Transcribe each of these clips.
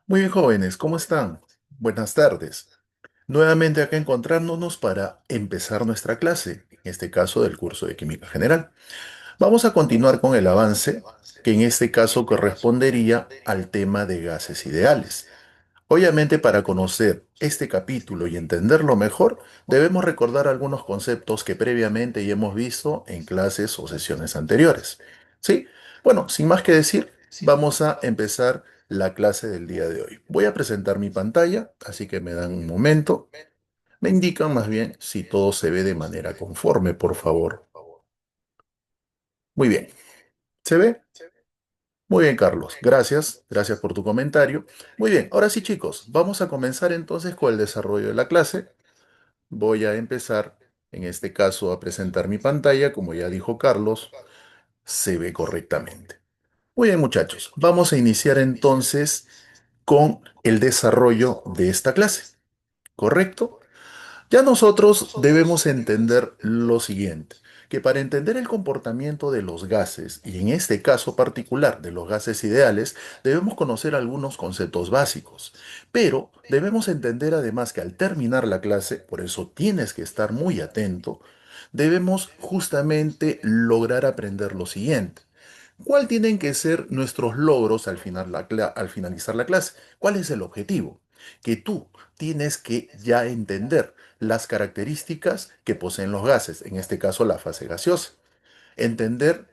Muy bien, jóvenes, ¿cómo están? Buenas tardes. Nuevamente acá encontrándonos para empezar nuestra clase, en este caso del curso de Química General. Vamos a continuar con el avance, que en este caso correspondería al tema de gases ideales. Obviamente, para conocer este capítulo y entenderlo mejor, debemos recordar algunos conceptos que previamente ya hemos visto en clases o sesiones anteriores. ¿Sí? Bueno, sin más que decir, vamos a empezar la clase del día de hoy. Voy a presentar mi pantalla, así que me dan un momento. Me indican más bien si todo se ve de manera conforme, por favor. Muy bien. ¿Se ve? Muy bien, Carlos. Gracias. Gracias por tu comentario. Muy bien. Ahora sí, chicos, vamos a comenzar entonces con el desarrollo de la clase. Voy a empezar, en este caso, a presentar mi pantalla. Como ya dijo Carlos, se ve correctamente. Muy bien, muchachos. Vamos a iniciar entonces con el desarrollo de esta clase. ¿Correcto? Ya nosotros debemos entender lo siguiente, que para entender el comportamiento de los gases, y en este caso particular de los gases ideales, debemos conocer algunos conceptos básicos. Pero debemos entender además que al terminar la clase, por eso tienes que estar muy atento, debemos justamente lograr aprender lo siguiente. ¿Cuál tienen que ser nuestros logros al finalizar la clase? ¿Cuál es el objetivo? Que tú tienes que ya entender las características que poseen los gases, en este caso la fase gaseosa. Entender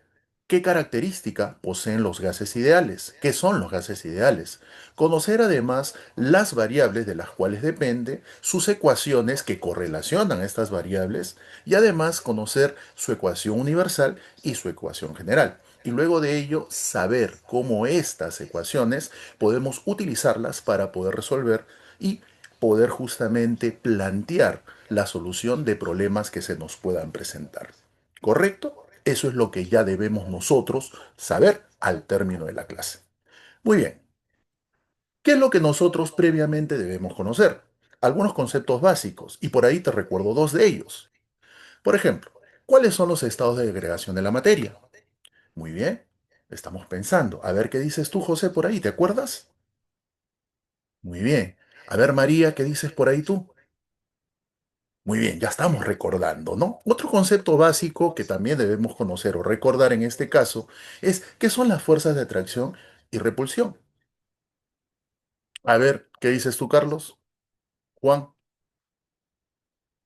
qué característica poseen los gases ideales, qué son los gases ideales. Conocer además las variables de las cuales depende, sus ecuaciones que correlacionan a estas variables y además conocer su ecuación universal y su ecuación general. Y luego de ello, saber cómo estas ecuaciones podemos utilizarlas para poder resolver y poder justamente plantear la solución de problemas que se nos puedan presentar. ¿Correcto? Eso es lo que ya debemos nosotros saber al término de la clase. Muy bien. ¿Qué es lo que nosotros previamente debemos conocer? Algunos conceptos básicos, y por ahí te recuerdo dos de ellos. Por ejemplo, ¿cuáles son los estados de agregación de la materia? Muy bien. Estamos pensando. A ver qué dices tú, José, por ahí. ¿Te acuerdas? Muy bien. A ver, María, ¿qué dices por ahí tú? Muy bien, ya estamos recordando, ¿no? Otro concepto básico que también debemos conocer o recordar en este caso es qué son las fuerzas de atracción y repulsión. A ver, ¿qué dices tú, Carlos? Juan,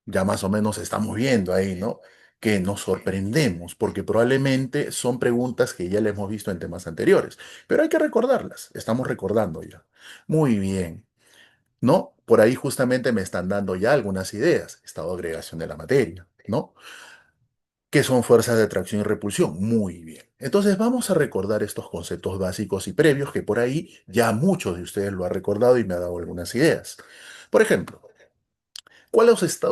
ya más o menos estamos viendo ahí, ¿no? Que nos sorprendemos porque probablemente son preguntas que ya le hemos visto en temas anteriores, pero hay que recordarlas, estamos recordando ya. Muy bien, ¿no? Por ahí justamente me están dando ya algunas ideas, estado de agregación de la materia, ¿no? ¿Qué son fuerzas de atracción y repulsión? Muy bien. Entonces vamos a recordar estos conceptos básicos y previos que por ahí ya muchos de ustedes lo han recordado y me ha dado algunas ideas. Por ejemplo,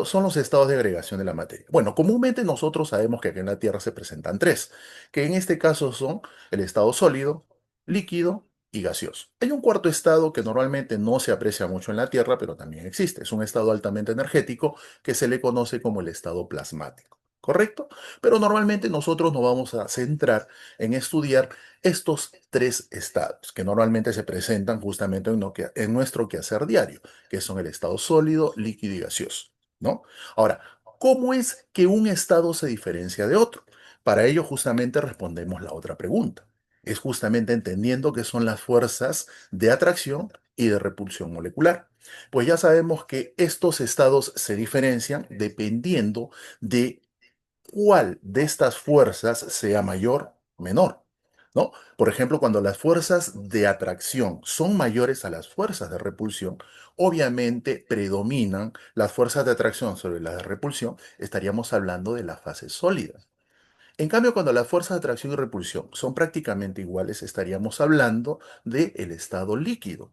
son los estados de agregación de la materia? Bueno, comúnmente nosotros sabemos que aquí en la Tierra se presentan tres, que en este caso son el estado sólido, líquido y gaseoso. Hay un cuarto estado que normalmente no se aprecia mucho en la Tierra, pero también existe. Es un estado altamente energético que se le conoce como el estado plasmático. ¿Correcto? Pero normalmente nosotros nos vamos a centrar en estudiar estos tres estados que normalmente se presentan justamente en nuestro quehacer diario, que son el estado sólido, líquido y gaseoso, ¿no? Ahora, ¿cómo es que un estado se diferencia de otro? Para ello justamente respondemos la otra pregunta. Es justamente entendiendo qué son las fuerzas de atracción y de repulsión molecular. Pues ya sabemos que estos estados se diferencian dependiendo de cuál de estas fuerzas sea mayor o menor, ¿no? Por ejemplo, cuando las fuerzas de atracción son mayores a las fuerzas de repulsión, obviamente predominan las fuerzas de atracción sobre las de repulsión, estaríamos hablando de la fase sólida. En cambio, cuando las fuerzas de atracción y repulsión son prácticamente iguales, estaríamos hablando del estado líquido.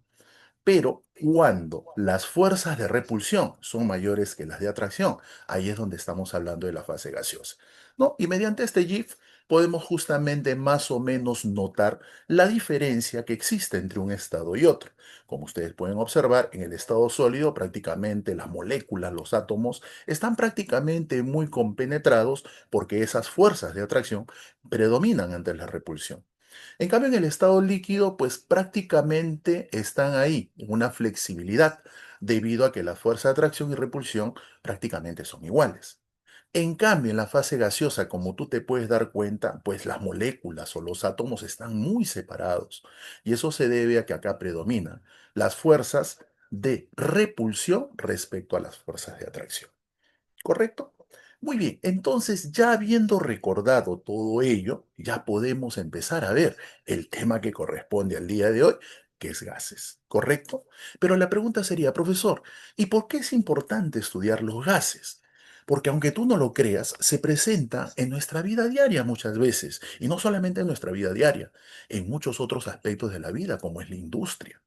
Pero cuando las fuerzas de repulsión son mayores que las de atracción, ahí es donde estamos hablando de la fase gaseosa, ¿no? Y mediante este GIF podemos justamente más o menos notar la diferencia que existe entre un estado y otro. Como ustedes pueden observar, en el estado sólido prácticamente las moléculas, los átomos, están prácticamente muy compenetrados porque esas fuerzas de atracción predominan ante la repulsión. En cambio, en el estado líquido, pues prácticamente están ahí, en una flexibilidad, debido a que la fuerza de atracción y repulsión prácticamente son iguales. En cambio, en la fase gaseosa, como tú te puedes dar cuenta, pues las moléculas o los átomos están muy separados. Y eso se debe a que acá predominan las fuerzas de repulsión respecto a las fuerzas de atracción. ¿Correcto? Muy bien, entonces ya habiendo recordado todo ello, ya podemos empezar a ver el tema que corresponde al día de hoy, que es gases. ¿Correcto? Pero la pregunta sería, profesor, ¿y por qué es importante estudiar los gases? Porque aunque tú no lo creas, se presenta en nuestra vida diaria muchas veces, y no solamente en nuestra vida diaria, en muchos otros aspectos de la vida, como es la industria.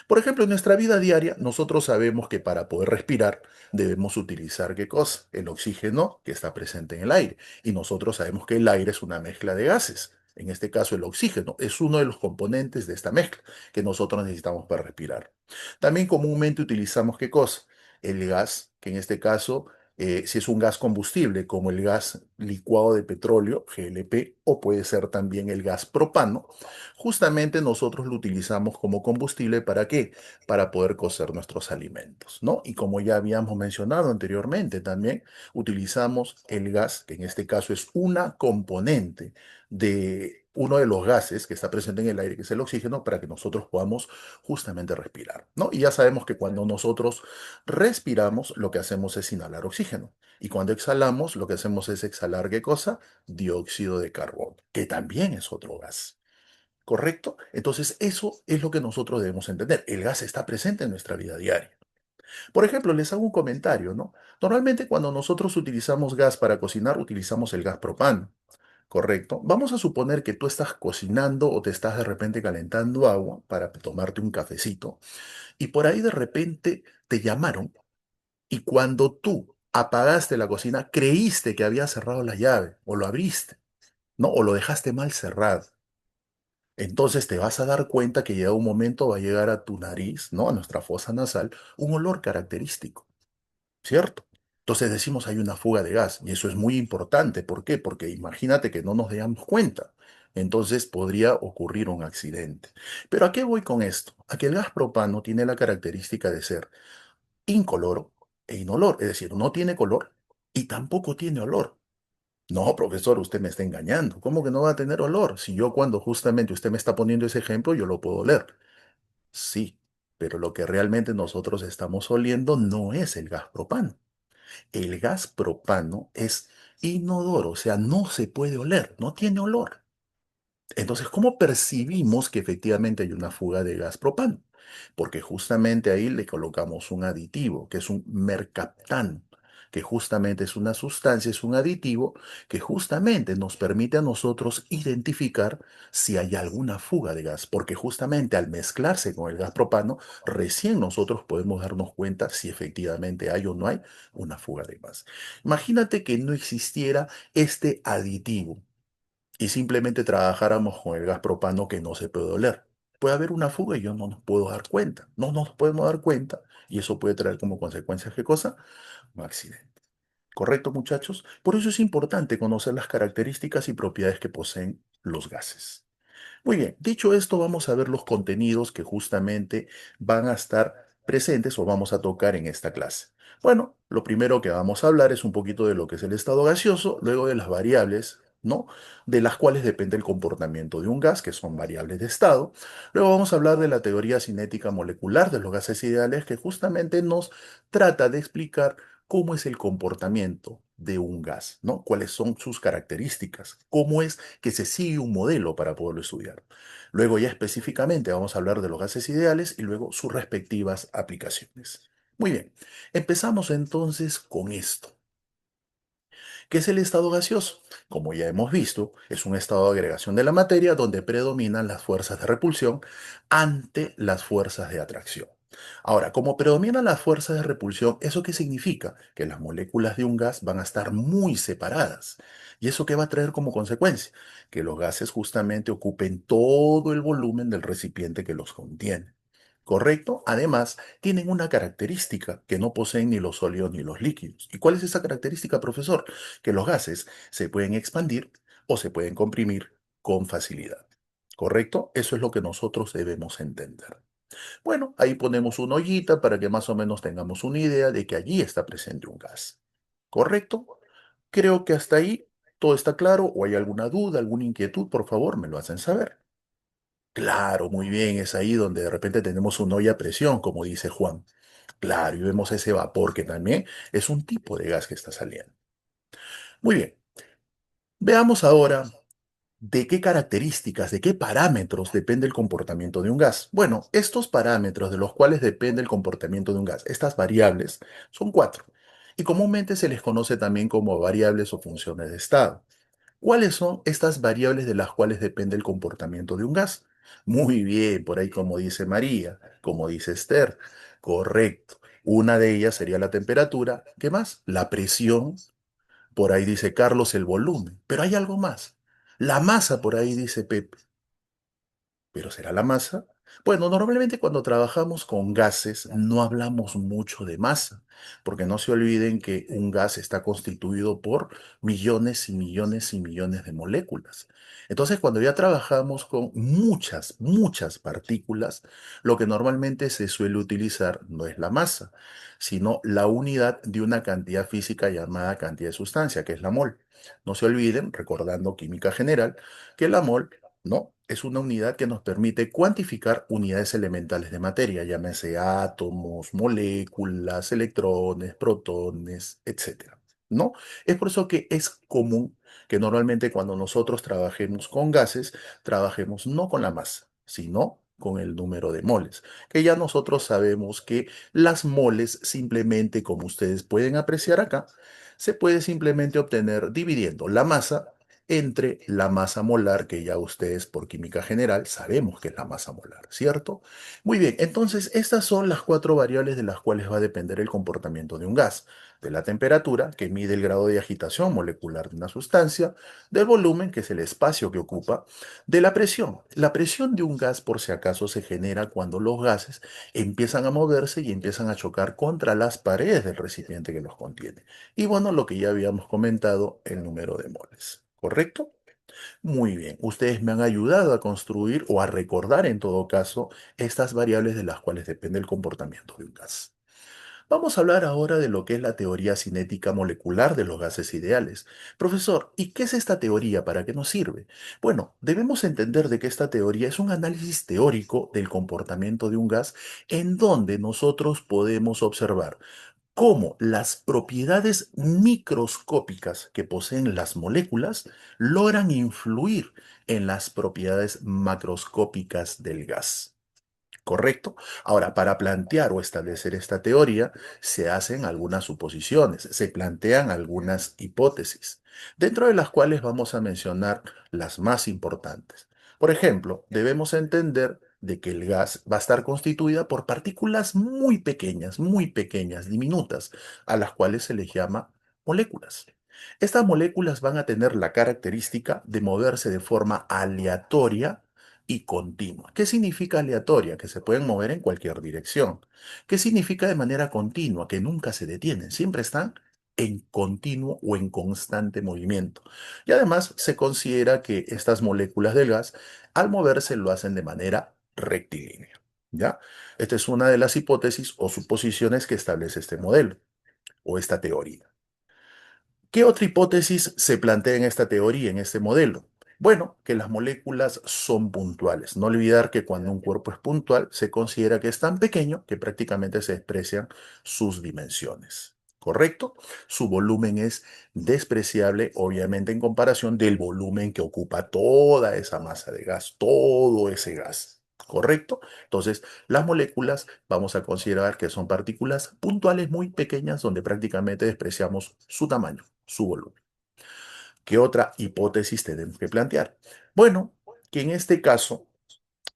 Por ejemplo, en nuestra vida diaria, nosotros sabemos que para poder respirar debemos utilizar ¿qué cosa? El oxígeno que está presente en el aire. Y nosotros sabemos que el aire es una mezcla de gases. En este caso, el oxígeno es uno de los componentes de esta mezcla que nosotros necesitamos para respirar. También comúnmente utilizamos ¿qué cosa? El gas, que en este caso, si es un gas combustible, como el gas licuado de petróleo, GLP, o puede ser también el gas propano, justamente nosotros lo utilizamos como combustible ¿para qué? Para poder cocer nuestros alimentos, ¿no? Y como ya habíamos mencionado anteriormente, también utilizamos el gas, que en este caso es una componente de uno de los gases que está presente en el aire, que es el oxígeno, para que nosotros podamos justamente respirar, ¿no? Y ya sabemos que cuando nosotros respiramos, lo que hacemos es inhalar oxígeno. Y cuando exhalamos, lo que hacemos es exhalar, ¿qué cosa? Dióxido de carbono, que también es otro gas. ¿Correcto? Entonces, eso es lo que nosotros debemos entender. El gas está presente en nuestra vida diaria. Por ejemplo, les hago un comentario, ¿no? Normalmente cuando nosotros utilizamos gas para cocinar, utilizamos el gas propano, ¿correcto? Vamos a suponer que tú estás cocinando o te estás de repente calentando agua para tomarte un cafecito y por ahí de repente te llamaron y cuando tú apagaste la cocina, creíste que había cerrado la llave o lo abriste, ¿no? O lo dejaste mal cerrado. Entonces te vas a dar cuenta que llega un momento, va a llegar a tu nariz, ¿no? A nuestra fosa nasal, un olor característico, ¿cierto? Entonces decimos hay una fuga de gas y eso es muy importante. ¿Por qué? Porque imagínate que no nos damos cuenta. Entonces podría ocurrir un accidente. Pero ¿a qué voy con esto? A que el gas propano tiene la característica de ser incoloro e inolor, es decir, no tiene color y tampoco tiene olor. No, profesor, usted me está engañando. ¿Cómo que no va a tener olor? Si yo cuando justamente usted me está poniendo ese ejemplo, yo lo puedo oler. Sí, pero lo que realmente nosotros estamos oliendo no es el gas propano. El gas propano es inodoro, o sea, no se puede oler, no tiene olor. Entonces, ¿cómo percibimos que efectivamente hay una fuga de gas propano? Porque justamente ahí le colocamos un aditivo, que es un mercaptano, que justamente es una sustancia, es un aditivo que justamente nos permite a nosotros identificar si hay alguna fuga de gas, porque justamente al mezclarse con el gas propano, recién nosotros podemos darnos cuenta si efectivamente hay o no hay una fuga de gas. Imagínate que no existiera este aditivo y simplemente trabajáramos con el gas propano que no se puede oler. Puede haber una fuga y yo no nos puedo dar cuenta. No nos podemos dar cuenta y eso puede traer como consecuencia, ¿qué cosa? Un accidente. ¿Correcto, muchachos? Por eso es importante conocer las características y propiedades que poseen los gases. Muy bien, dicho esto, vamos a ver los contenidos que justamente van a estar presentes o vamos a tocar en esta clase. Bueno, lo primero que vamos a hablar es un poquito de lo que es el estado gaseoso, luego de las variables, ¿no? De las cuales depende el comportamiento de un gas, que son variables de estado. Luego vamos a hablar de la teoría cinética molecular de los gases ideales, que justamente nos trata de explicar cómo es el comportamiento de un gas, ¿no? Cuáles son sus características, cómo es que se sigue un modelo para poderlo estudiar. Luego ya específicamente vamos a hablar de los gases ideales y luego sus respectivas aplicaciones. Muy bien, empezamos entonces con esto. ¿Qué es el estado gaseoso? Como ya hemos visto, es un estado de agregación de la materia donde predominan las fuerzas de repulsión ante las fuerzas de atracción. Ahora, como predominan las fuerzas de repulsión, ¿eso qué significa? Que las moléculas de un gas van a estar muy separadas. ¿Y eso qué va a traer como consecuencia? Que los gases justamente ocupen todo el volumen del recipiente que los contiene. ¿Correcto? Además, tienen una característica que no poseen ni los sólidos ni los líquidos. ¿Y cuál es esa característica, profesor? Que los gases se pueden expandir o se pueden comprimir con facilidad. ¿correcto? Eso es lo que nosotros debemos entender. Bueno, ahí ponemos una ollita para que más o menos tengamos una idea de que allí está presente un gas. ¿Correcto? Creo que hasta ahí todo está claro o hay alguna duda, alguna inquietud, por favor, me lo hacen saber. Claro, muy bien, es ahí donde de repente tenemos una olla a presión, como dice Juan. Claro, y vemos ese vapor que también es un tipo de gas que está saliendo. Muy bien, veamos ahora de qué características, de qué parámetros depende el comportamiento de un gas. Bueno, estos parámetros de los cuales depende el comportamiento de un gas, estas variables, son cuatro, y comúnmente se les conoce también como variables o funciones de estado. ¿Cuáles son estas variables de las cuales depende el comportamiento de un gas? Muy bien, por ahí como dice María, como dice Esther, correcto. Una de ellas sería la temperatura. ¿Qué más? La presión. Por ahí dice Carlos el volumen. Pero hay algo más. La masa, por ahí dice Pepe. ¿Pero será la masa? Bueno, normalmente cuando trabajamos con gases no hablamos mucho de masa, porque no se olviden que un gas está constituido por millones y millones y millones de moléculas. Entonces, cuando ya trabajamos con muchas, muchas partículas, lo que normalmente se suele utilizar no es la masa, sino la unidad de una cantidad física llamada cantidad de sustancia, que es la mol. No se olviden, recordando química general, que la mol no, es una unidad que nos permite cuantificar unidades elementales de materia, llámese átomos, moléculas, electrones, protones, etcétera. ¿No? Es por eso que es común que normalmente cuando nosotros trabajemos con gases, trabajemos no con la masa, sino con el número de moles, que ya nosotros sabemos que las moles simplemente, como ustedes pueden apreciar acá, se puede simplemente obtener dividiendo la masa entre la masa molar, que ya ustedes por química general sabemos que es la masa molar, ¿cierto? Muy bien, entonces estas son las cuatro variables de las cuales va a depender el comportamiento de un gas. De la temperatura, que mide el grado de agitación molecular de una sustancia, del volumen, que es el espacio que ocupa, de la presión. La presión de un gas, por si acaso, se genera cuando los gases empiezan a moverse y empiezan a chocar contra las paredes del recipiente que los contiene. Y bueno, lo que ya habíamos comentado, el número de moles. ¿Correcto? Muy bien. Ustedes me han ayudado a construir o a recordar en todo caso estas variables de las cuales depende el comportamiento de un gas. Vamos a hablar ahora de lo que es la teoría cinética molecular de los gases ideales. Profesor, ¿y qué es esta teoría? ¿Para qué nos sirve? Bueno, debemos entender de que esta teoría es un análisis teórico del comportamiento de un gas en donde nosotros podemos observar cómo las propiedades microscópicas que poseen las moléculas logran influir en las propiedades macroscópicas del gas. ¿Correcto? Ahora, para plantear o establecer esta teoría, se hacen algunas suposiciones, se plantean algunas hipótesis, dentro de las cuales vamos a mencionar las más importantes. Por ejemplo, debemos entender de que el gas va a estar constituida por partículas muy pequeñas, diminutas, a las cuales se les llama moléculas. Estas moléculas van a tener la característica de moverse de forma aleatoria y continua. ¿Qué significa aleatoria? Que se pueden mover en cualquier dirección. ¿Qué significa de manera continua? Que nunca se detienen, siempre están en continuo o en constante movimiento. Y además se considera que estas moléculas del gas, al moverse, lo hacen de manera rectilínea. ¿Ya? Esta es una de las hipótesis o suposiciones que establece este modelo o esta teoría. ¿Qué otra hipótesis se plantea en esta teoría, en este modelo? Bueno, que las moléculas son puntuales. No olvidar que cuando un cuerpo es puntual, se considera que es tan pequeño que prácticamente se desprecian sus dimensiones. ¿Correcto? Su volumen es despreciable, obviamente, en comparación del volumen que ocupa toda esa masa de gas, todo ese gas. ¿Correcto? Entonces, las moléculas vamos a considerar que son partículas puntuales muy pequeñas donde prácticamente despreciamos su tamaño, su volumen. ¿Qué otra hipótesis tenemos que plantear? Bueno, que en este caso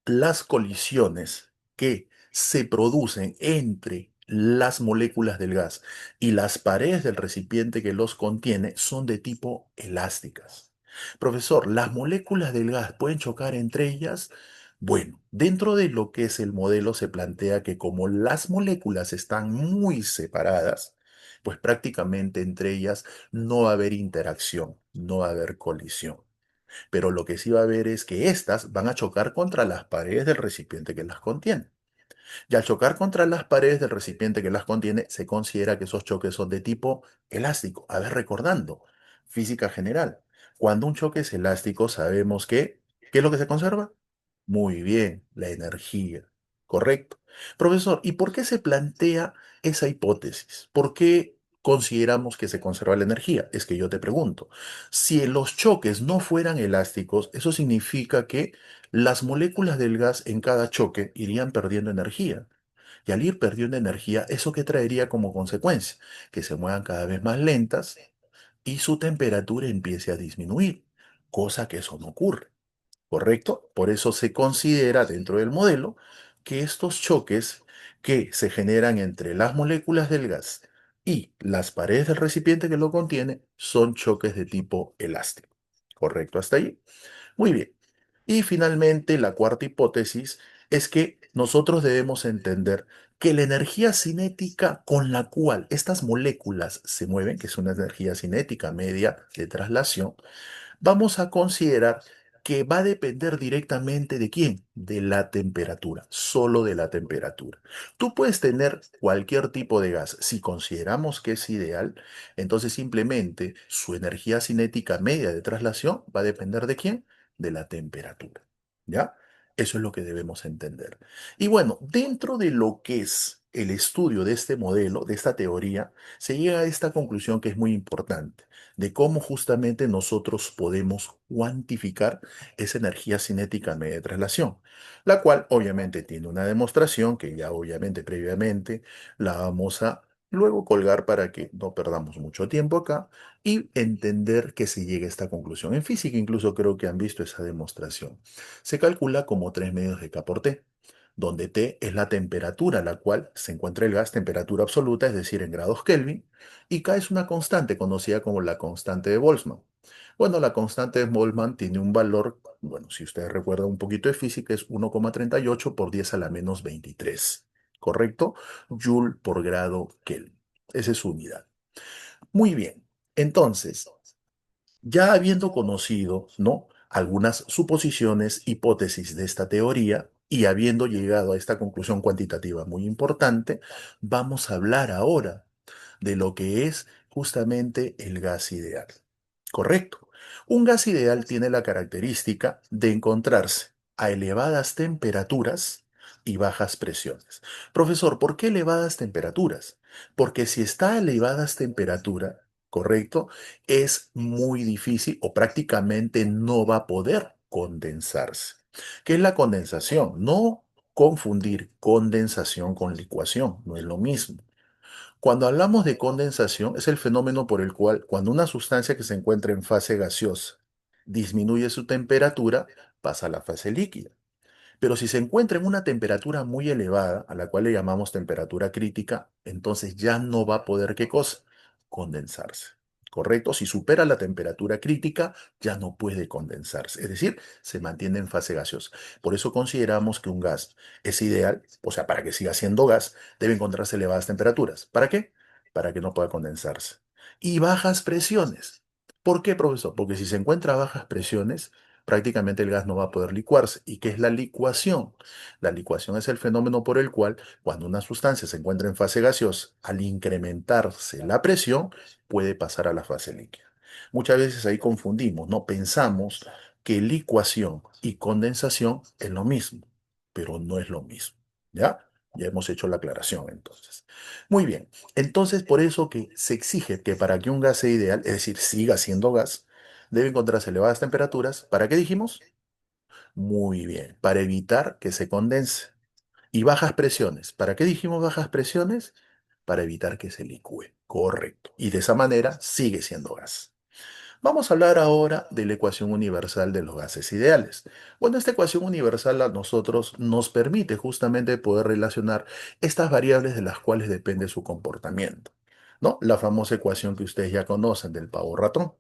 las colisiones que se producen entre las moléculas del gas y las paredes del recipiente que los contiene son de tipo elásticas. Profesor, ¿las moléculas del gas pueden chocar entre ellas? Bueno, dentro de lo que es el modelo se plantea que como las moléculas están muy separadas, pues prácticamente entre ellas no va a haber interacción, no va a haber colisión. Pero lo que sí va a ver es que éstas van a chocar contra las paredes del recipiente que las contiene. Y al chocar contra las paredes del recipiente que las contiene, se considera que esos choques son de tipo elástico. A ver, recordando, física general. Cuando un choque es elástico, sabemos que, ¿qué es lo que se conserva? Muy bien, la energía. Correcto. Profesor, ¿y por qué se plantea esa hipótesis? ¿Por qué consideramos que se conserva la energía? Es que yo te pregunto, si los choques no fueran elásticos, eso significa que las moléculas del gas en cada choque irían perdiendo energía. Y al ir perdiendo energía, ¿eso qué traería como consecuencia? Que se muevan cada vez más lentas y su temperatura empiece a disminuir, cosa que eso no ocurre. ¿Correcto? Por eso se considera dentro del modelo que estos choques que se generan entre las moléculas del gas y las paredes del recipiente que lo contiene son choques de tipo elástico. ¿Correcto hasta ahí? Muy bien. Y finalmente, la cuarta hipótesis es que nosotros debemos entender que la energía cinética con la cual estas moléculas se mueven, que es una energía cinética media de traslación, vamos a considerar que va a depender directamente de quién, de la temperatura, solo de la temperatura. Tú puedes tener cualquier tipo de gas. Si consideramos que es ideal, entonces simplemente su energía cinética media de traslación va a depender de quién, de la temperatura. ¿Ya? Eso es lo que debemos entender. Y bueno, dentro de lo que es el estudio de este modelo, de esta teoría, se llega a esta conclusión que es muy importante de cómo justamente nosotros podemos cuantificar esa energía cinética media de traslación, la cual obviamente tiene una demostración que ya obviamente previamente la vamos a luego colgar para que no perdamos mucho tiempo acá y entender que se llegue a esta conclusión. En física incluso creo que han visto esa demostración. Se calcula como 3 medios de K por T, donde T es la temperatura a la cual se encuentra el gas, temperatura absoluta, es decir, en grados Kelvin, y K es una constante conocida como la constante de Boltzmann. Bueno, la constante de Boltzmann tiene un valor, bueno, si ustedes recuerdan un poquito de física, es 1,38 por 10 a la menos 23, ¿correcto? Joule por grado Kelvin. Esa es su unidad. Muy bien. Entonces, ya habiendo conocido, ¿no?, algunas suposiciones, hipótesis de esta teoría y habiendo llegado a esta conclusión cuantitativa muy importante, vamos a hablar ahora de lo que es justamente el gas ideal. Correcto. Un gas ideal tiene la característica de encontrarse a elevadas temperaturas y bajas presiones. Profesor, ¿por qué elevadas temperaturas? Porque si está a elevadas temperaturas, correcto, es muy difícil o prácticamente no va a poder condensarse. ¿Qué es la condensación? No confundir condensación con licuación, no es lo mismo. Cuando hablamos de condensación, es el fenómeno por el cual cuando una sustancia que se encuentra en fase gaseosa disminuye su temperatura, pasa a la fase líquida. Pero si se encuentra en una temperatura muy elevada, a la cual le llamamos temperatura crítica, entonces ya no va a poder, ¿qué cosa? Condensarse. ¿Correcto? Si supera la temperatura crítica, ya no puede condensarse. Es decir, se mantiene en fase gaseosa. Por eso consideramos que un gas es ideal, o sea, para que siga siendo gas, debe encontrarse elevadas temperaturas. ¿Para qué? Para que no pueda condensarse. Y bajas presiones. ¿Por qué, profesor? Porque si se encuentra a bajas presiones, prácticamente el gas no va a poder licuarse. ¿Y qué es la licuación? La licuación es el fenómeno por el cual, cuando una sustancia se encuentra en fase gaseosa, al incrementarse la presión, puede pasar a la fase líquida. Muchas veces ahí confundimos, ¿no? Pensamos que licuación y condensación es lo mismo, pero no es lo mismo. ¿Ya? Ya hemos hecho la aclaración entonces. Muy bien. Entonces, por eso que se exige que para que un gas sea ideal, es decir, siga siendo gas, debe encontrarse elevadas temperaturas. ¿Para qué dijimos? Muy bien, para evitar que se condense. Y bajas presiones. ¿Para qué dijimos bajas presiones? Para evitar que se licúe. Correcto. Y de esa manera sigue siendo gas. Vamos a hablar ahora de la ecuación universal de los gases ideales. Bueno, esta ecuación universal a nosotros nos permite justamente poder relacionar estas variables de las cuales depende su comportamiento, ¿no? La famosa ecuación que ustedes ya conocen del pavo ratón.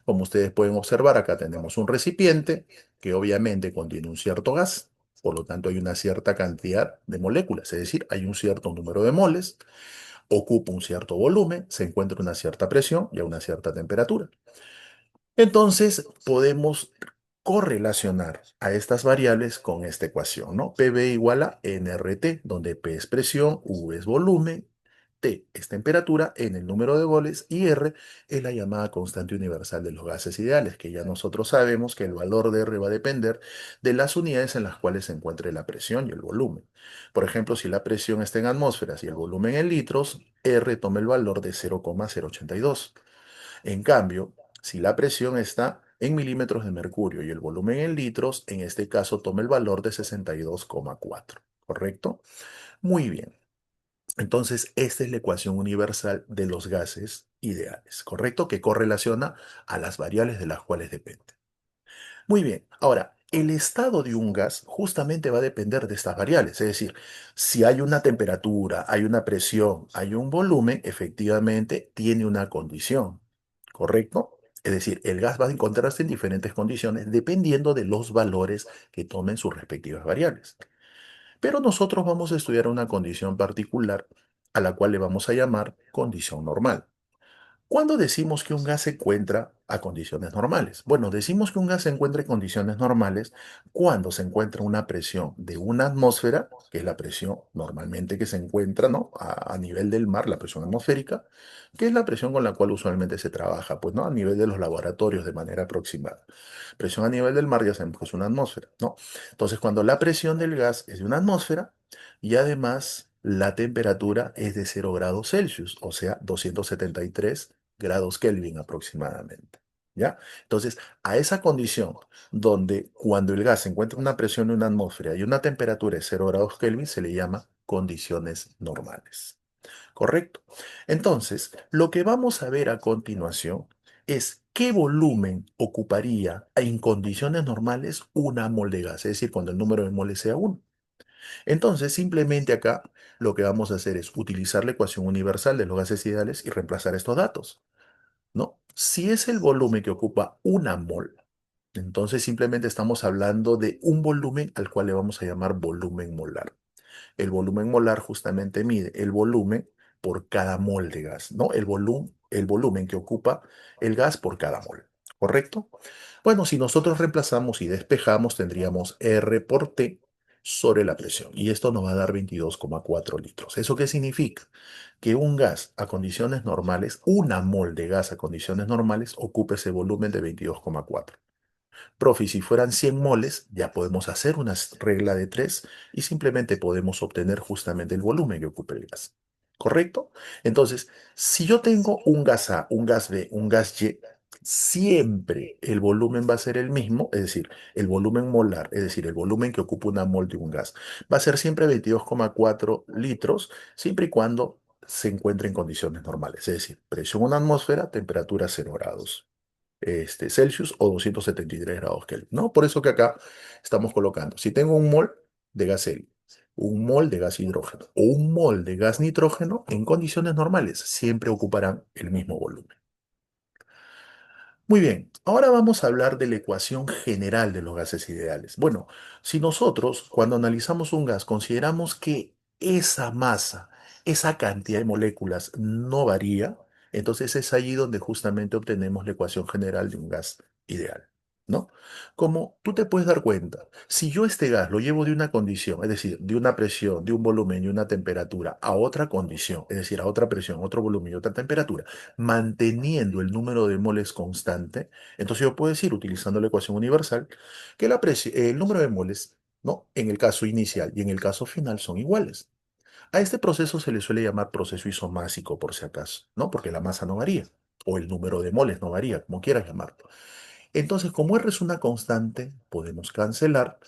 Como ustedes pueden observar, acá tenemos un recipiente que obviamente contiene un cierto gas, por lo tanto hay una cierta cantidad de moléculas, es decir, hay un cierto número de moles, ocupa un cierto volumen, se encuentra a una cierta presión y a una cierta temperatura. Entonces, podemos correlacionar a estas variables con esta ecuación, ¿no? PV igual a nRT, donde P es presión, U es volumen, T es temperatura, N el número de moles y R es la llamada constante universal de los gases ideales, que ya nosotros sabemos que el valor de R va a depender de las unidades en las cuales se encuentre la presión y el volumen. Por ejemplo, si la presión está en atmósferas y el volumen en litros, R toma el valor de 0,082. En cambio, si la presión está en milímetros de mercurio y el volumen en litros, en este caso toma el valor de 62,4. ¿Correcto? Muy bien. Entonces, esta es la ecuación universal de los gases ideales, ¿correcto? Que correlaciona a las variables de las cuales depende. Muy bien, ahora, el estado de un gas justamente va a depender de estas variables, es decir, si hay una temperatura, hay una presión, hay un volumen, efectivamente tiene una condición, ¿correcto? Es decir, el gas va a encontrarse en diferentes condiciones dependiendo de los valores que tomen sus respectivas variables. Pero nosotros vamos a estudiar una condición particular a la cual le vamos a llamar condición normal. ¿Cuándo decimos que un gas se encuentra a condiciones normales? Bueno, decimos que un gas se encuentra en condiciones normales cuando se encuentra una presión de una atmósfera, que es la presión normalmente que se encuentra, ¿no? A nivel del mar, la presión atmosférica, que es la presión con la cual usualmente se trabaja, pues, ¿no? A nivel de los laboratorios de manera aproximada. Presión a nivel del mar ya sabemos que es una atmósfera, ¿no? Entonces, cuando la presión del gas es de una atmósfera y además la temperatura es de 0 °C, o sea, 273 grados Kelvin aproximadamente. ¿Ya? Entonces, a esa condición donde cuando el gas se encuentra en una presión de una atmósfera y una temperatura de 0 °C se le llama condiciones normales. ¿Correcto? Entonces, lo que vamos a ver a continuación es qué volumen ocuparía en condiciones normales una mol de gas, es decir, cuando el número de moles sea 1. Entonces, simplemente acá lo que vamos a hacer es utilizar la ecuación universal de los gases ideales y reemplazar estos datos. ¿No? Si es el volumen que ocupa una mol, entonces simplemente estamos hablando de un volumen al cual le vamos a llamar volumen molar. El volumen molar justamente mide el volumen por cada mol de gas, ¿no? El volumen que ocupa el gas por cada mol, ¿correcto? Bueno, si nosotros reemplazamos y despejamos, tendríamos R por T sobre la presión. Y esto nos va a dar 22,4 litros. ¿Eso qué significa? Que un gas a condiciones normales, una mol de gas a condiciones normales, ocupa ese volumen de 22,4. Profe, y si fueran 100 moles, ya podemos hacer una regla de 3 y simplemente podemos obtener justamente el volumen que ocupa el gas. ¿Correcto? Entonces, si yo tengo un gas A, un gas B, un gas Y, siempre el volumen va a ser el mismo, es decir, el volumen molar, es decir, el volumen que ocupa una mol de un gas, va a ser siempre 22,4 litros, siempre y cuando se encuentre en condiciones normales, es decir, presión en una atmósfera, temperatura 0 grados Celsius o 273 grados Kelvin, ¿no? Por eso que acá estamos colocando, si tengo un mol de gas helio, un mol de gas hidrógeno o un mol de gas nitrógeno, en condiciones normales siempre ocuparán el mismo volumen. Muy bien, ahora vamos a hablar de la ecuación general de los gases ideales. Bueno, si nosotros cuando analizamos un gas consideramos que esa masa, esa cantidad de moléculas no varía, entonces es allí donde justamente obtenemos la ecuación general de un gas ideal, ¿no? Como tú te puedes dar cuenta, si yo este gas lo llevo de una condición, es decir, de una presión, de un volumen y una temperatura a otra condición, es decir, a otra presión, otro volumen y otra temperatura, manteniendo el número de moles constante, entonces yo puedo decir, utilizando la ecuación universal, que el número de moles, ¿no? En el caso inicial y en el caso final son iguales. A este proceso se le suele llamar proceso isomásico, por si acaso, ¿no? Porque la masa no varía, o el número de moles no varía, como quieras llamarlo. Entonces, como R es una constante, podemos cancelar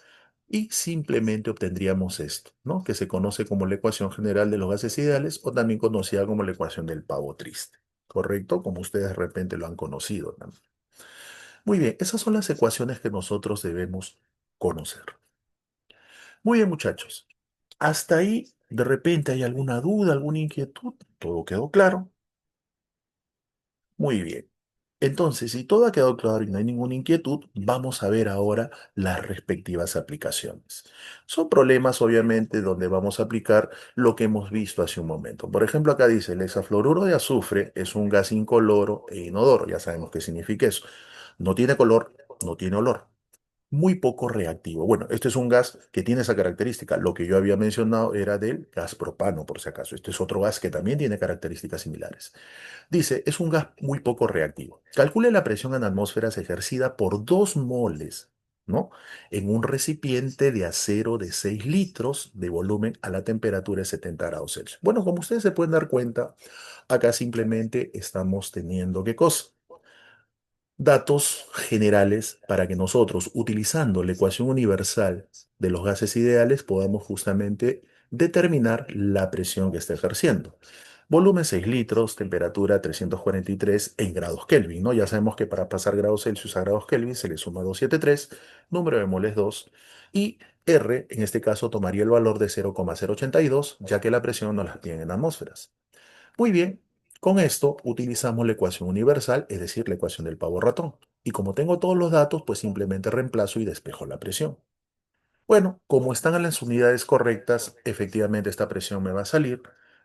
y simplemente obtendríamos esto, ¿no? Que se conoce como la ecuación general de los gases ideales o también conocida como la ecuación del pavo triste, ¿correcto? Como ustedes de repente lo han conocido también. Muy bien, esas son las ecuaciones que nosotros debemos conocer. Muy bien, muchachos. Hasta ahí, de repente hay alguna duda, alguna inquietud. ¿Todo quedó claro? Muy bien. Entonces, si todo ha quedado claro y no hay ninguna inquietud, vamos a ver ahora las respectivas aplicaciones. Son problemas, obviamente, donde vamos a aplicar lo que hemos visto hace un momento. Por ejemplo, acá dice, el hexafluoruro de azufre es un gas incoloro e inodoro. Ya sabemos qué significa eso. No tiene color, no tiene olor. muy poco reactivo. Bueno, este es un gas que tiene esa característica. Lo que yo había mencionado era del gas propano, por si acaso. Este es otro gas que también tiene características similares. Dice, es un gas muy poco reactivo. Calcule la presión en atmósferas ejercida por 2 moles, ¿no? En un recipiente de acero de 6 litros de volumen a la temperatura de 70 grados Celsius. Bueno, como ustedes se pueden dar cuenta, acá simplemente estamos teniendo, ¿qué cosa? Datos generales para que nosotros, utilizando la ecuación universal de los gases ideales, podamos justamente determinar la presión que está ejerciendo. Volumen 6 litros, temperatura 343 en grados Kelvin, ¿no? Ya sabemos que para pasar grados Celsius a grados Kelvin se le suma 273, número de moles 2, y R, en este caso, tomaría el valor de 0,082, ya que la presión no la tiene en atmósferas. Muy bien, con esto utilizamos la ecuación universal, es decir, la ecuación del pavo ratón. Y como tengo todos los datos, pues simplemente reemplazo y despejo la presión. Bueno, como están en las unidades correctas, efectivamente esta presión me va a salir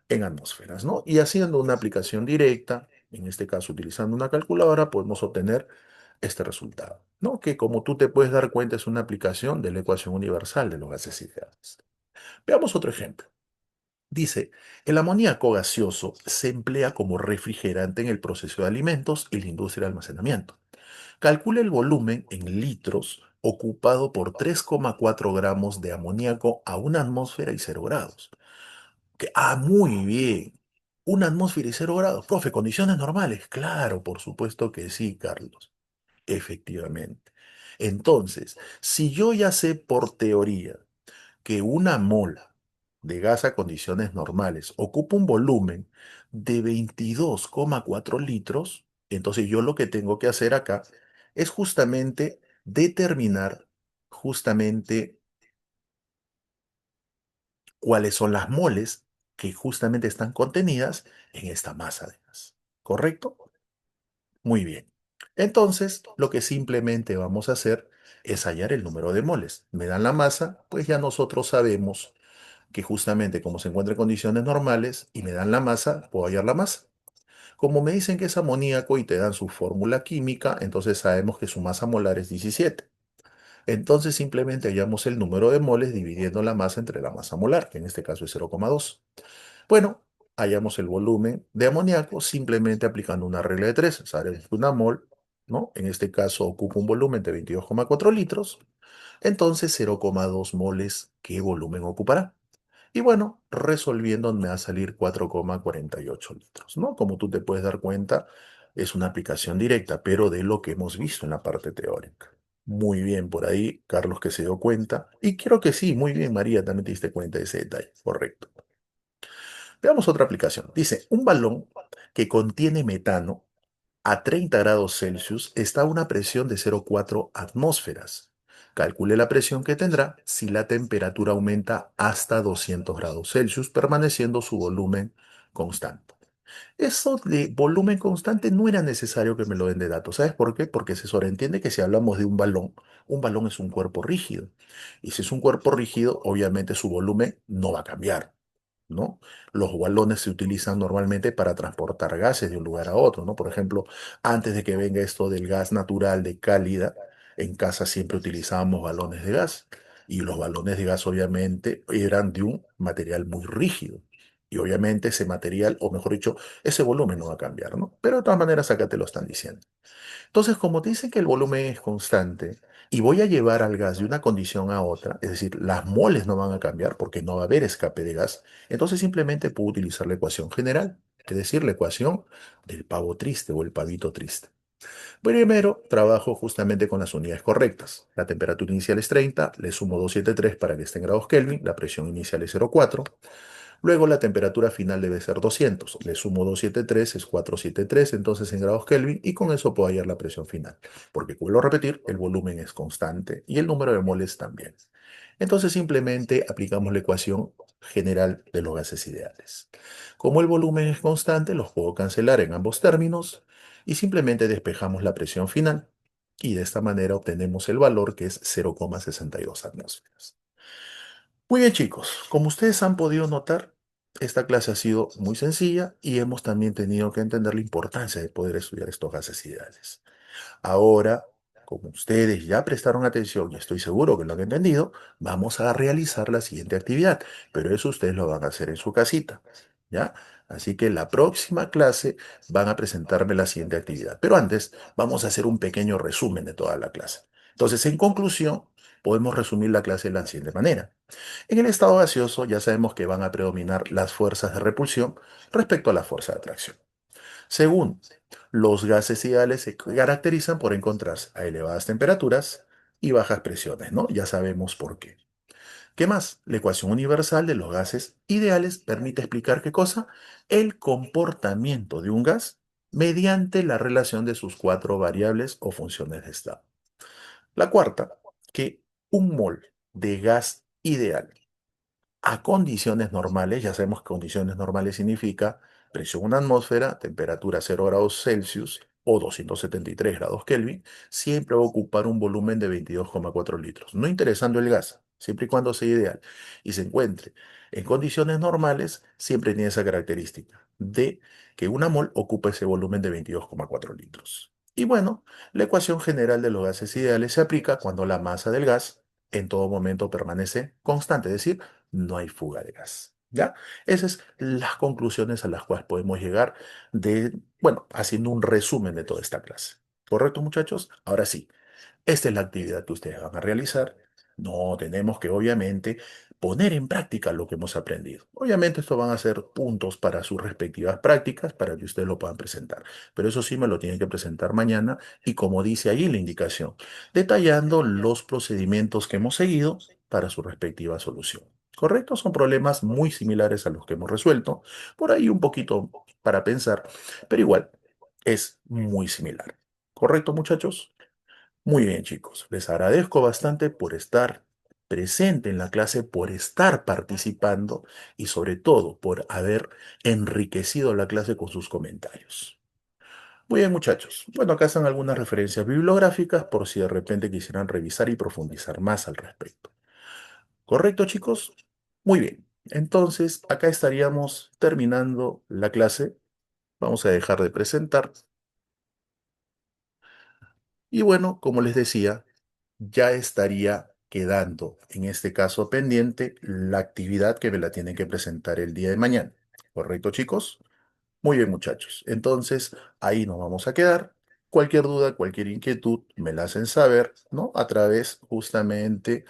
en atmósferas, ¿no? Y haciendo una aplicación directa, en este caso utilizando una calculadora, podemos obtener este resultado, ¿no? Que como tú te puedes dar cuenta es una aplicación de la ecuación universal de los gases ideales. Veamos otro ejemplo. Dice, el amoníaco gaseoso se emplea como refrigerante en el proceso de alimentos y la industria de almacenamiento. Calcule el volumen en litros ocupado por 3,4 gramos de amoníaco a una atmósfera y 0 grados. Muy bien. Una atmósfera y 0 grados. Profe, ¿condiciones normales? Claro, por supuesto que sí, Carlos. Efectivamente. Entonces, si yo ya sé por teoría que una mola de gas a condiciones normales ocupa un volumen de 22,4 litros, entonces yo lo que tengo que hacer acá es justamente determinar justamente cuáles son las moles que justamente están contenidas en esta masa de gas. ¿Correcto? Muy bien. Entonces, lo que simplemente vamos a hacer es hallar el número de moles. Me dan la masa, pues ya nosotros sabemos que justamente como se encuentra en condiciones normales y me dan la masa, puedo hallar la masa. Como me dicen que es amoníaco y te dan su fórmula química, entonces sabemos que su masa molar es 17. Entonces simplemente hallamos el número de moles dividiendo la masa entre la masa molar, que en este caso es 0,2. Bueno, hallamos el volumen de amoníaco simplemente aplicando una regla de 3. Sabemos que una mol, ¿no? En este caso ocupa un volumen de 22,4 litros. Entonces 0,2 moles, ¿qué volumen ocupará? Y bueno, resolviendo me va a salir 4,48 litros, ¿no? Como tú te puedes dar cuenta, es una aplicación directa, pero de lo que hemos visto en la parte teórica. Muy bien por ahí, Carlos que se dio cuenta. Y creo que sí, muy bien, María, también te diste cuenta de ese detalle. Correcto. Veamos otra aplicación. Dice, un balón que contiene metano a 30 grados Celsius está a una presión de 0,4 atmósferas. Calcule la presión que tendrá si la temperatura aumenta hasta 200 grados Celsius, permaneciendo su volumen constante. Eso de volumen constante no era necesario que me lo den de datos. ¿Sabes por qué? Porque se sobreentiende que si hablamos de un balón es un cuerpo rígido. Y si es un cuerpo rígido, obviamente su volumen no va a cambiar. ¿No? Los balones se utilizan normalmente para transportar gases de un lugar a otro, ¿no? Por ejemplo, antes de que venga esto del gas natural de cálida, en casa siempre utilizábamos balones de gas y los balones de gas obviamente eran de un material muy rígido. Y obviamente ese material, o mejor dicho, ese volumen no va a cambiar, ¿no? Pero de todas maneras acá te lo están diciendo. Entonces, como te dicen que el volumen es constante y voy a llevar al gas de una condición a otra, es decir, las moles no van a cambiar porque no va a haber escape de gas, entonces simplemente puedo utilizar la ecuación general, es decir, la ecuación del pavo triste o el pavito triste. Primero, trabajo justamente con las unidades correctas. La temperatura inicial es 30, le sumo 273 para que esté en grados Kelvin, la presión inicial es 0,4. Luego la temperatura final debe ser 200. Le sumo 273, es 473, entonces en grados Kelvin, y con eso puedo hallar la presión final. Porque, vuelvo a repetir, el volumen es constante y el número de moles también. Entonces simplemente aplicamos la ecuación general de los gases ideales. Como el volumen es constante, los puedo cancelar en ambos términos y simplemente despejamos la presión final. Y de esta manera obtenemos el valor que es 0,62 atmósferas. Muy bien, chicos, como ustedes han podido notar, esta clase ha sido muy sencilla y hemos también tenido que entender la importancia de poder estudiar estos gases ideales. Ahora, como ustedes ya prestaron atención y estoy seguro que lo han entendido, vamos a realizar la siguiente actividad, pero eso ustedes lo van a hacer en su casita, ¿ya? Así que la próxima clase van a presentarme la siguiente actividad. Pero antes vamos a hacer un pequeño resumen de toda la clase. Entonces, en conclusión, podemos resumir la clase de la siguiente manera. En el estado gaseoso ya sabemos que van a predominar las fuerzas de repulsión respecto a la fuerza de atracción. Segundo, los gases ideales se caracterizan por encontrarse a elevadas temperaturas y bajas presiones, ¿no? Ya sabemos por qué. ¿Qué más? La ecuación universal de los gases ideales permite explicar qué cosa? El comportamiento de un gas mediante la relación de sus cuatro variables o funciones de estado. La cuarta, que un mol de gas ideal a condiciones normales, ya sabemos que condiciones normales significa presión en una atmósfera, temperatura 0 grados Celsius o 273 grados Kelvin, siempre va a ocupar un volumen de 22,4 litros, no interesando el gas, siempre y cuando sea ideal y se encuentre en condiciones normales, siempre tiene esa característica de que una mol ocupa ese volumen de 22,4 litros. Y bueno, la ecuación general de los gases ideales se aplica cuando la masa del gas en todo momento permanece constante, es decir, no hay fuga de gas. ¿Ya? Esas son las conclusiones a las cuales podemos llegar bueno, haciendo un resumen de toda esta clase. ¿Correcto, muchachos? Ahora sí, esta es la actividad que ustedes van a realizar. No tenemos que, obviamente, poner en práctica lo que hemos aprendido. Obviamente, esto van a ser puntos para sus respectivas prácticas, para que ustedes lo puedan presentar. Pero eso sí me lo tienen que presentar mañana y como dice ahí la indicación, detallando los procedimientos que hemos seguido para su respectiva solución. ¿Correcto? Son problemas muy similares a los que hemos resuelto. Por ahí un poquito para pensar, pero igual es muy similar. ¿Correcto, muchachos? Muy bien, chicos. Les agradezco bastante por estar presente en la clase, por estar participando y sobre todo por haber enriquecido la clase con sus comentarios. Muy bien, muchachos. Bueno, acá están algunas referencias bibliográficas por si de repente quisieran revisar y profundizar más al respecto. ¿Correcto, chicos? Muy bien. Entonces, acá estaríamos terminando la clase. Vamos a dejar de presentar. Y bueno, como les decía, ya estaría quedando, en este caso pendiente, la actividad que me la tienen que presentar el día de mañana. ¿Correcto, chicos? Muy bien, muchachos. Entonces, ahí nos vamos a quedar. Cualquier duda, cualquier inquietud, me la hacen saber, ¿no? A través justamente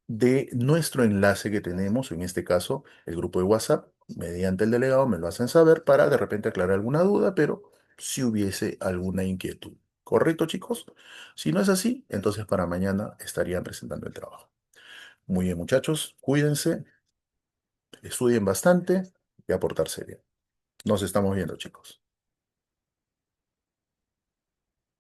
de nuestro enlace que tenemos, en este caso, el grupo de WhatsApp, mediante el delegado me lo hacen saber para de repente aclarar alguna duda, pero si hubiese alguna inquietud. ¿Correcto, chicos? Si no es así, entonces para mañana estarían presentando el trabajo. Muy bien, muchachos, cuídense, estudien bastante y aportarse bien. Nos estamos viendo, chicos.